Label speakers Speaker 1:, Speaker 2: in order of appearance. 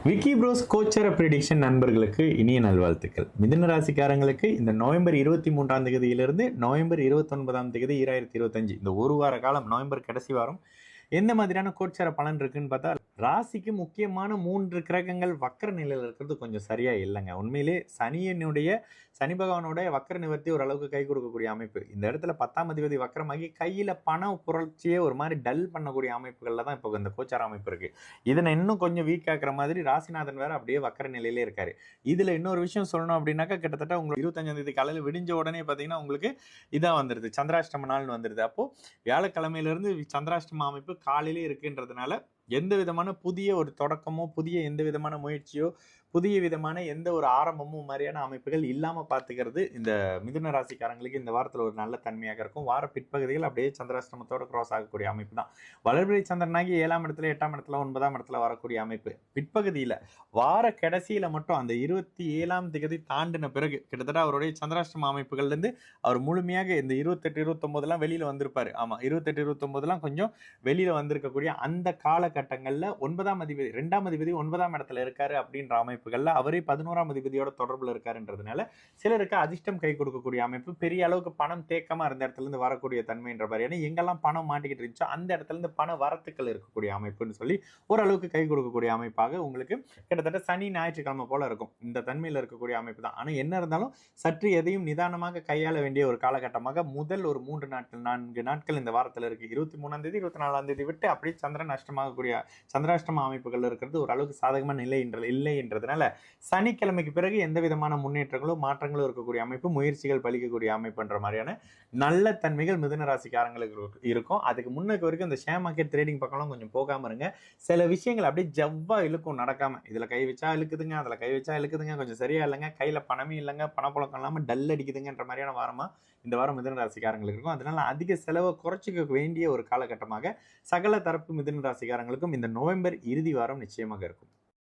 Speaker 1: Vicky pros கோச்சர prediction நண்பர்களுக்கு இனிய நல்வாழ்த்துக்கள். மிதுன ராசிக்காரங்களுக்கு இந்த நவம்பர் 23ஆம் தேதியிலிருந்து நவம்பர் 29ஆம் தேதி 2025 இந்த ஒரு வார காலம், நவம்பர் கடைசி வாரம் எந்த மாதிரியான கோச்சார பலன் இருக்குன்னு பார்த்தா, ராசிக்கு முக்கியமான 3 கிரகங்கள் வக்கர நிலையில் இருக்கிறது கொஞ்சம் சரியா இல்லைங்க. உண்மையிலே சனி பகவானுடைய வக்கர நிவர்த்தி ஓரளவுக்கு கை கொடுக்கக்கூடிய அமைப்பு. இந்த இடத்துல 10ஆம் அதிபதி வக்கரமாகி கையில பண புரட்சியே ஒரு மாதிரி டல் பண்ணக்கூடிய அமைப்புகள்ல தான் இப்போ இந்த கோச்சார அமைப்பு இருக்கு. இதனை இன்னும் கொஞ்சம் வீக் ஆக்குற மாதிரி ராசிநாதன் வேற அப்படியே வக்கர நிலையிலே இருக்காரு. இதுல இன்னொரு விஷயம் சொல்லணும் அப்படின்னாக்கா, கிட்டத்தட்ட உங்களுக்கு 25ஆம் தேதி காலையில் விடிஞ்ச உடனே பாத்தீங்கன்னா உங்களுக்கு இதா வந்துருது, சந்திராஷ்டம நாள்னு வந்துருது. அப்போ வியாழக்கிழமையில இருந்து சந்திராஷ்டம அமைப்பு காலையிலே இருக்குன்றதுனால எந்த விதமான புதிய ஒரு தொடக்கமோ, புதிய எந்த விதமான முயற்சியோ, புதிய விதமான எந்த ஒரு ஆரம்பமும் மாதிரியான அமைப்புகள் இல்லாம பார்த்துக்கிறது இந்த மிதுன ராசிக்காரங்களுக்கு இந்த வாரத்தில் ஒரு நல்ல தன்மையாக இருக்கும். வார பிற்பகுதிகள் அப்படியே சந்திராஷ்டமத்தோட கிராஸ் ஆகக்கூடிய அமைப்பு தான். வளர்பிறை சந்திரனாகி 7ஆம் இடத்துல, 8ஆம் இடத்துல, 9ஆம் இடத்துல வரக்கூடிய அமைப்பு. பிற்பகுதியில வார கடைசியில மட்டும் அந்த 27ஆம் தேதி தாண்டின பிறகு கிட்டத்தட்ட அவருடைய சந்திராஷ்டம அமைப்புகள்ல இருந்து அவர் முழுமையாக இந்த 28, 29 வெளியில வந்திருப்பாரு. ஆமா, 28, 29 கொஞ்சம் வெளியில வந்திருக்கக்கூடிய அந்த காலகட்டங்கள்ல 9ஆம் அதிபதி 2ஆம் அதிபதி 9ஆம் இடத்துல இருக்காரு அப்படின்ற அமைப்புகள்ல அவரே 11ஆம் அதிபதியோட தொடர்புல இருக்காருன்றதுனால சிலருக்கு அதிர்ஷ்டம் கை கொடுக்கக்கூடிய அமைப்பு, பெரிய அளவுக்கு பணம் தேக்கமா இருந்த இடத்துல இருந்து வரக்கூடிய தன்மைன்ற மாதிரியான எங்கெல்லாம் பணம் மாட்டிக்கிட்டு இருந்துச்சோ அந்த இடத்துல இருந்து பண வரத்துக்கள் இருக்கக்கூடிய அமைப்புன்னு சொல்லி ஓரளவுக்கு கை கொடுக்கக்கூடிய அமைப்பாக உங்களுக்கு கிட்டத்தட்ட சனி ஞாயிற்றுக்கிழமை போல இருக்கும். இந்த தன்மையில இருக்கக்கூடிய அமைப்பு தான். ஆனா என்ன இருந்தாலும் சற்று எதையும் நிதானமாக கையாள வேண்டிய ஒரு காலகட்டமாக முதல் ஒரு 3 நாட்கள் 4 நாட்கள் இந்த வாரத்தில் இருக்கு. 23ஆம் தேதி 24ஆம் தேதி விட்டு அப்படியே சந்திரன் நஷ்டமாகக்கூடிய சந்திராஷ்டம அமைப்புகள் இருக்கிறது ஓரளவுக்கு சாதகமான நிலை இல்லை என்றதுனால சனிக்கிழமைக்கு பிறகு எந்த விதமான முன்னேற்றங்களோ மாற்றங்களோ இருக்கக்கூடிய அமைப்பு, முயற்சிகள் பலிக்கக்கூடிய அமைப்புன்ற மாதிரியான நல்ல தன்மைகள் மிதுன ராசிக்காரங்களுக்கு இருக்கும். அதுக்கு முன்னுக்கு வரைக்கும் இந்த ஷேர் மார்க்கெட் ட்ரேடிங் பக்கம்லாம் கொஞ்சம் போகாம இருங்க. சில விஷயங்கள் அப்படியே ஜவ்வா இழுக்கும் நடக்காம. இதுல கை வச்சா இழுக்குதுங்க, அதுல கை வச்சா இழுக்குதுங்க, கொஞ்சம் சரியா இல்லைங்க, கையில பணமே இல்லைங்க, பணப்புழக்கம் இல்லாம டல் அடிக்குதுங்கன்ற மாதிரியான வாரமா இந்த வாரம் மிதுன ராசிக்காரங்களுக்கு இருக்கும். அதனால அதிக செலவை குறைச்சிக்க வேண்டிய ஒரு காலகட்டமாக சகல தரப்பு மிதுன ராசிக்காரங்களுக்கும் இந்த நவம்பர் இறுதி வாரம் நிச்சயமாக இருக்கும்.